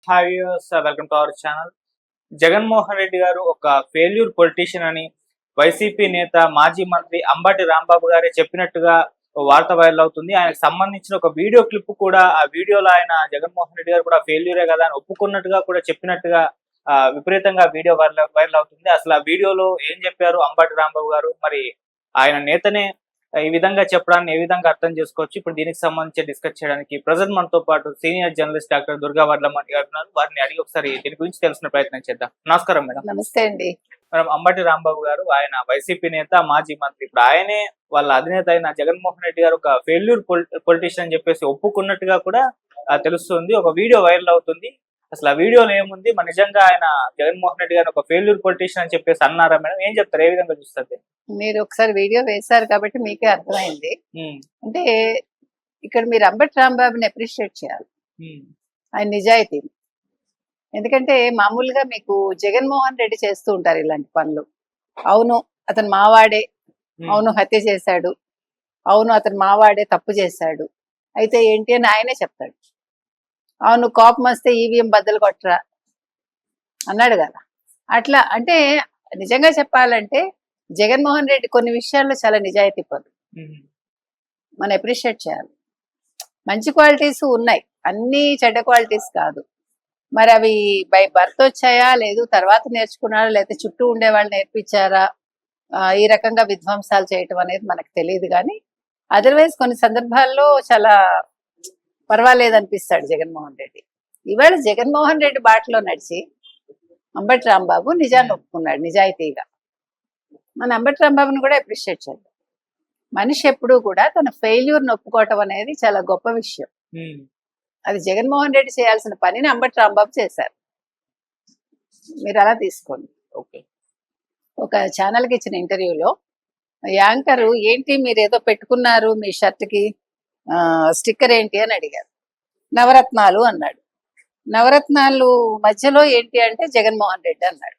Hi viewers, welcome to our channel. Jaganmohan Reddy గారు ఒక failure politician అని వైసీపీ నేత మాజీ మంత్రి అంబటి రాంబాబు గారే చెప్పినట్టుగా ఓ వార్త వైరల్ అవుతుంది. ఆయనకు సంబంధించిన ఒక వీడియో క్లిప్ కూడా, ఆ వీడియోలో ఆయన జగన్మోహన్ రెడ్డి గారు కూడా ఫెయిల్యూరే కదా అని ఒప్పుకున్నట్టుగా కూడా చెప్పినట్టుగా విపరీతంగా వీడియో వైరల్ అవుతుంది. అసలు ఆ వీడియోలో ఏం చెప్పారు అంబటి రాంబాబు గారు, మరి ఆయన నేతనే ఈ విధంగా చెప్పడాన్ని ఏ విధంగా అర్థం చేసుకోవచ్చు? ఇప్పుడు దీనికి సంబంధించి డిస్కస్ చేయడానికి ప్రజెంట్ మనతో పాటు సీనియర్ జర్నలిస్ట్ డాక్టర్ దుర్గా వర్లమణి గారు ఉన్నారు. వారిని అడిగి ఒకసారి దీని గురించి తెలుసుకునే ప్రయత్నం చేద్దాం. నమస్కారం మేడం. నమస్తే అండి. మేడం, అంబటి రాంబాబు గారు ఆయన వైసీపీ నేత, మాజీ మంత్రి. ఇప్పుడు ఆయనే వాళ్ళ అధినేత అయిన జగన్మోహన్ రెడ్డి గారు ఒక ఫెయిల్యూర్ పొలిటీషియన్ అని చెప్పేసి ఒప్పుకున్నట్టుగా కూడా తెలుస్తుంది. ఒక వీడియో వైరల్ అవుతుంది. అసలు ఆ వీడియోలో ఏముంది? మరి నిజంగా ఆయన జగన్మోహన్ రెడ్డి గారు ఒక ఫెయిల్యూర్ పొలిటీషియన్ అని చెప్పేసి అన్నారా మేడం? ఏం చెప్తారు? ఏ విధంగా చూస్తారు? మీరు ఒకసారి వీడియో వేశారు కాబట్టి మీకే అర్థమైంది. అంటే ఇక్కడ మీరు అంబటి రాంబాబుని అప్రిషియేట్ చేయాలి, ఆయన నిజాయితీని. ఎందుకంటే మామూలుగా మీకు జగన్మోహన్ రెడ్డి చేస్తూ ఉంటారు ఇలాంటి పనులు. అవును అతను మావాడే, అవును హత్య చేశాడు, అవును అతను మావాడే తప్పు చేశాడు, అయితే ఏంటి అని ఆయనే చెప్తాడు. అవును కోపం వస్తే ఈవీఎం బద్దలు కొట్టరా అన్నాడు కదా. అట్లా అంటే నిజంగా చెప్పాలంటే జగన్మోహన్ రెడ్డి కొన్ని విషయాల్లో చాలా నిజాయితీ పడు, మనం అప్రిషియేట్ చేయాలి. మంచి క్వాలిటీస్ ఉన్నాయి, అన్ని చెడ్డ క్వాలిటీస్ కాదు. మరి అవి బై బర్త్ వచ్చాయా, లేదు తర్వాత నేర్చుకున్నారా, లేకపోతే చుట్టూ ఉండే వాళ్ళు నేర్పించారా, ఈ రకంగా విధ్వంసాలు చేయటం అనేది మనకు తెలియదు. కానీ అదర్వైజ్ కొన్ని సందర్భాల్లో చాలా పర్వాలేదు అనిపిస్తాడు జగన్మోహన్ రెడ్డి. ఇవాళ జగన్మోహన్ రెడ్డి బాటలో నడిచి అంబటి రాంబాబు నిజాన్ని ఒప్పుకున్నాడు నిజాయితీగా. మన అంబటి రాంబాబుని కూడా అప్రిషియేట్ చేద్దాం. మనిషి ఎప్పుడూ కూడా తన ఫెయిల్యూర్ని ఒప్పుకోవటం అనేది చాలా గొప్ప విషయం. అది జగన్మోహన్ రెడ్డి చేయాల్సిన పనిని అంబటి రాంబాబు చేశారు. మీరు అలా తీసుకోండి. ఒక ఛానల్కి ఇచ్చిన ఇంటర్వ్యూలో యాంకరు ఏంటి మీరు ఏదో పెట్టుకున్నారు మీ షర్ట్కి స్టిక్కర్ ఏంటి అని అడిగారు. నవరత్నాలు అన్నాడు. నవరత్నాలు మధ్యలో ఏంటి అంటే జగన్మోహన్ రెడ్డి అన్నాడు.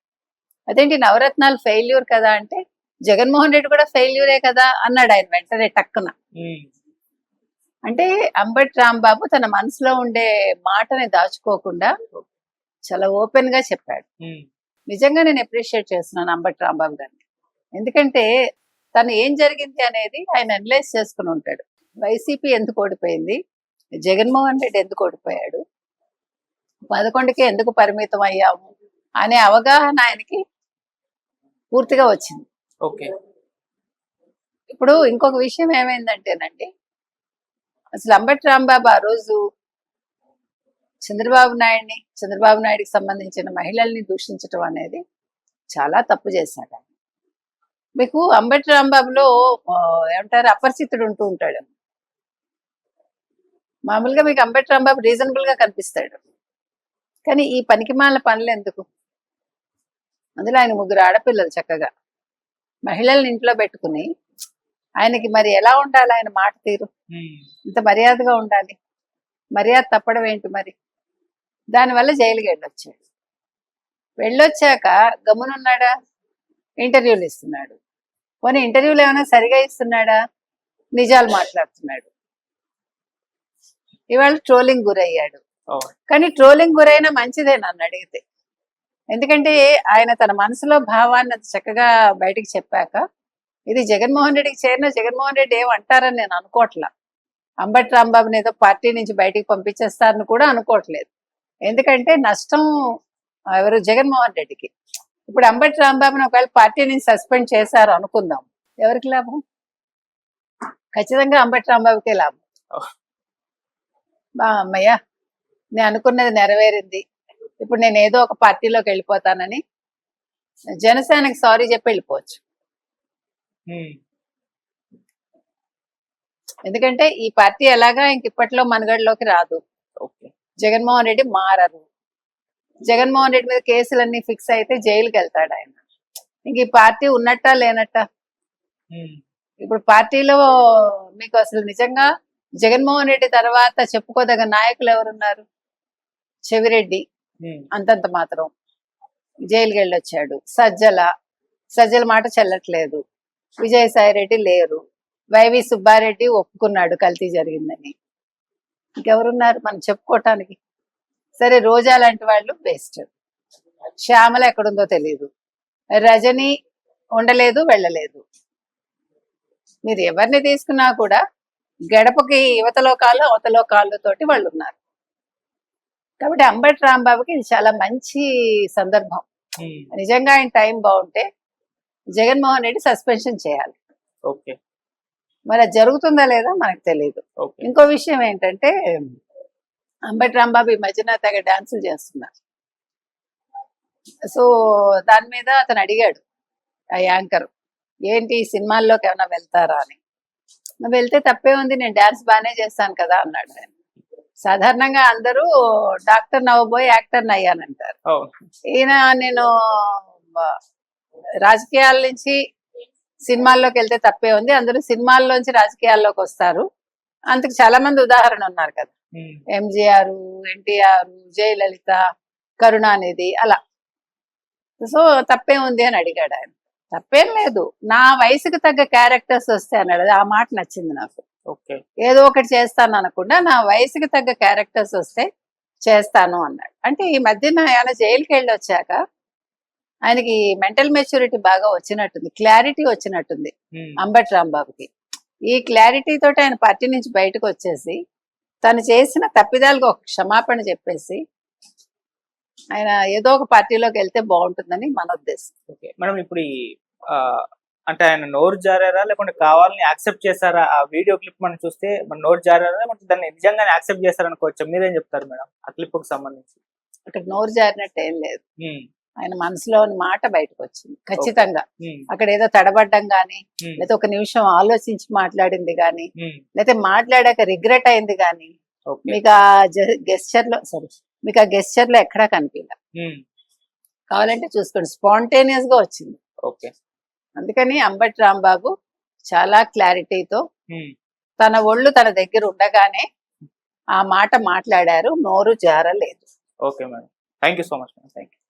అదేంటి నవరత్నాలు ఫెయిల్యూర్ కదా అంటే జగన్మోహన్ రెడ్డి కూడా ఫెయిల్యూరే కదా అన్నాడు ఆయన వెంటనే టక్కున. అంటే అంబటి రాంబాబు తన మనసులో ఉండే మాటని దాచుకోకుండా చాలా ఓపెన్ గా చెప్పాడు. నిజంగా నేను అప్రిషియేట్ చేస్తున్నాను అంబటి రాంబాబు గారిని. ఎందుకంటే తను ఏం జరిగింది అనేది ఆయన అనలైజ్ చేసుకుని ఉంటాడు. వైసీపీ ఎందుకు ఓడిపోయింది, జగన్మోహన్ రెడ్డి ఎందుకు ఓడిపోయాడు, 11కే ఎందుకు పరిమితం అయ్యాము అనే అవగాహన ఆయనకి పూర్తిగా వచ్చింది. ఇప్పుడు ఇంకొక విషయం ఏమైందంటేనండి, అసలు అంబటి రాంబాబు ఆ రోజు చంద్రబాబు నాయుడికి సంబంధించిన మహిళల్ని దూషించడం అనేది చాలా తప్పు చేశాడు. మీకు అంబటి రాంబాబులో ఏమంటారు, అపరిచితుడు ఉంటూ ఉంటాడు. మామూలుగా మీకు అంబటి రాంబాబు రీజనబుల్ గా కనిపిస్తాడు, కానీ ఈ పనికిమాల పనులు ఎందుకు? అందులో ఆయన 3 ఆడపిల్లలు, చక్కగా మహిళల్ని ఇంట్లో పెట్టుకుని ఆయనకి మరి ఎలా ఉండాలి ఆయన మాట తీరు? ఇంత మర్యాదగా ఉండాలి, మర్యాద తప్పడం ఏంటి మరి? దానివల్ల జైలుకి వెళ్ళొచ్చాక గమ్మునున్నాడా? ఇంటర్వ్యూలు ఇస్తున్నాడు. పోనీ ఇంటర్వ్యూలు ఏమైనా సరిగా ఇస్తున్నాడా? నిజాలు మాట్లాడుతున్నాడు. ఇవాళ ట్రోలింగ్ గురయ్యాడు. కానీ ట్రోలింగ్ గురైనా మంచిదే నన్ను అడిగితే. ఎందుకంటే ఆయన తన మనసులో భావాన్ని చక్కగా బయటికి చెప్పాక ఇది జగన్మోహన్ రెడ్డికి చేరిన జగన్మోహన్ రెడ్డి ఏమంటారని నేను అనుకోవట్లా. అంబటి రాంబాబుని ఏదో పార్టీ నుంచి బయటికి పంపించేస్తారని కూడా అనుకోవట్లేదు. ఎందుకంటే నష్టం ఎవరు? జగన్మోహన్ రెడ్డికి. ఇప్పుడు అంబటి రాంబాబుని ఒకవేళ పార్టీ నుంచి సస్పెండ్ చేశారు అనుకుందాం, ఎవరికి లాభం? ఖచ్చితంగా అంబటి రాంబాబుకే లాభం. అమ్మయ్య, నేను అనుకున్నది నెరవేరింది, ఇప్పుడు నేను ఏదో ఒక పార్టీలోకి వెళ్ళిపోతానని జనసేనకి సారీ చెప్పి వెళ్ళిపోవచ్చు. ఎందుకంటే ఈ పార్టీ ఎలాగా ఇంక ఇప్పట్లో మనుగడలోకి రాదు. జగన్మోహన్ రెడ్డి మారరు. జగన్మోహన్ రెడ్డి మీద కేసులన్నీ ఫిక్స్ అయితే జైలుకి వెళ్తాడు ఆయన. ఇంక ఈ పార్టీ ఉన్నట్టా లేనట్టా? ఇప్పుడు పార్టీలో మీకు అసలు నిజంగా జగన్మోహన్ రెడ్డి తర్వాత చెప్పుకోదగ్గ నాయకులు ఎవరున్నారు? చెవిరెడ్డి అంతంత మాత్రం జైలుకి వెళ్ళొచ్చాడు. సజ్జల మాట చెల్లట్లేదు. విజయసాయి రెడ్డి లేరు. వైవి సుబ్బారెడ్డి ఒప్పుకున్నాడు కల్తీ జరిగిందని. ఇంకెవరున్నారు మనం చెప్పుకోవటానికి? సరే రోజా లాంటి వాళ్ళు బెస్ట్. శ్యామల ఎక్కడుందో తెలియదు. రజని ఉండలేదు, వెళ్ళలేదు. మీరు ఎవరిని తీసుకున్నా కూడా గడపకి యువతలో కాళ్ళు అవతలో కాళ్ళు తోటి వాళ్ళు ఉన్నారు. కాబట్టి అంబటి రాంబాబుకి ఇది చాలా మంచి సందర్భం. నిజంగా ఆయన టైం బాగుంటే జగన్మోహన్ రెడ్డి సస్పెన్షన్ చేయాలి. ఓకే. మరి అది జరుగుతుందా లేదా మనకు తెలియదు. ఓకే. ఇంకో విషయం ఏంటంటే అంబటి రాంబాబు ఈ మధ్యన తెగ డాన్సులు చేస్తున్నారు. సో దాని మీద అతను అడిగాడు ఆ యాంకర్, ఏంటి సినిమాల్లోకి ఏమైనా వెళ్తారా అని. వెళ్తే తప్పే ఉంది, నేను డాన్స్ బాగానే చేస్తాను కదా అన్నాడు ఆయన. సాధారణంగా అందరూ డాక్టర్ నవ్వబోయి యాక్టర్ అయ్యానంటారు. అవును. ఈయన నేను రాజకీయాల నుంచి సినిమాల్లోకి వెళ్తే తప్పే ఉంది, అందరూ సినిమాల్లోంచి రాజకీయాల్లోకి వస్తారు. అందుకు చాలా మంది ఉదాహరణ ఉన్నారు కదా, ఎంజీఆర్, ఎన్టీఆర్, జయలలిత, కరుణానిధి, అలా. సో తప్పేం ఉంది అని అడిగాడు ఆయన. తప్పేం లేదు, నా వయసుకు తగ్గ క్యారెక్టర్స్ వస్తే అన్నాడు. ఆ మాట నచ్చింది నాకు. ఓకే. ఏదో ఒకటి చేస్తాను అనకుండా నా వయసుకి తగ్గ క్యారెక్టర్స్ వస్తే చేస్తాను అన్నాడు. అంటే ఈ మధ్యన ఆయన జైలుకి వెళ్ళి వచ్చాక ఆయనకి మెంటల్ మెచ్యూరిటీ బాగా వచ్చినట్టుంది, క్లారిటీ వచ్చినట్టుంది అంబటి రాంబాబుకి. ఈ క్లారిటీ తోటి ఆయన పార్టీ నుంచి బయటకు వచ్చేసి తను చేసిన తప్పిదాలకు ఒక క్షమాపణ చెప్పేసి ఆయన ఏదో ఒక పార్టీలోకి వెళ్తే బాగుంటుందని మన ఉద్దేశం. ఓకే మేడం, ఇప్పుడు అంటే ఆయన నోరు జారారా లేకుంటే కావాలని యాక్సెప్ట్ చేశారా? ఆ వీడియో క్లిప్ మనం చూస్తే మన నోరు జారారా లేకుంటే దాన్ని నిజంగానే యాక్సెప్ట్ చేశారనుకోవచ్చు, మీరేం చెప్తారు మేడం ఆ క్లిప్ కు సంబంధించి? అక్కడ నోరు జారినట్టు ఏం లేదు, ఆయన మనసులో మాట బయటకు వచ్చింది ఖచ్చితంగా. అక్కడ ఏదో తడబడ్డం గానీ, లేదా ఒక నిమిషం ఆలోచించి మాట్లాడింది గానీ, లేదా మాట్లాడాక రిగ్రెట్ అయింది గానీ మీకు ఆ గెస్చర్ లో మీకు ఆ గెస్చర్ లో ఎక్కడా కనిపించదు. కావాలంటే చూసుకోండి, స్పాంటేనియస్ గా వచ్చింది. ఓకే. అందుకని అంబటి రాంబాబు చాలా క్లారిటీతో తన ఒళ్ళు తన దగ్గర ఉండగానే ఆ మాట మాట్లాడారు, నోరు జారలేదు. Okay madam, thank you so much madam. Thank you.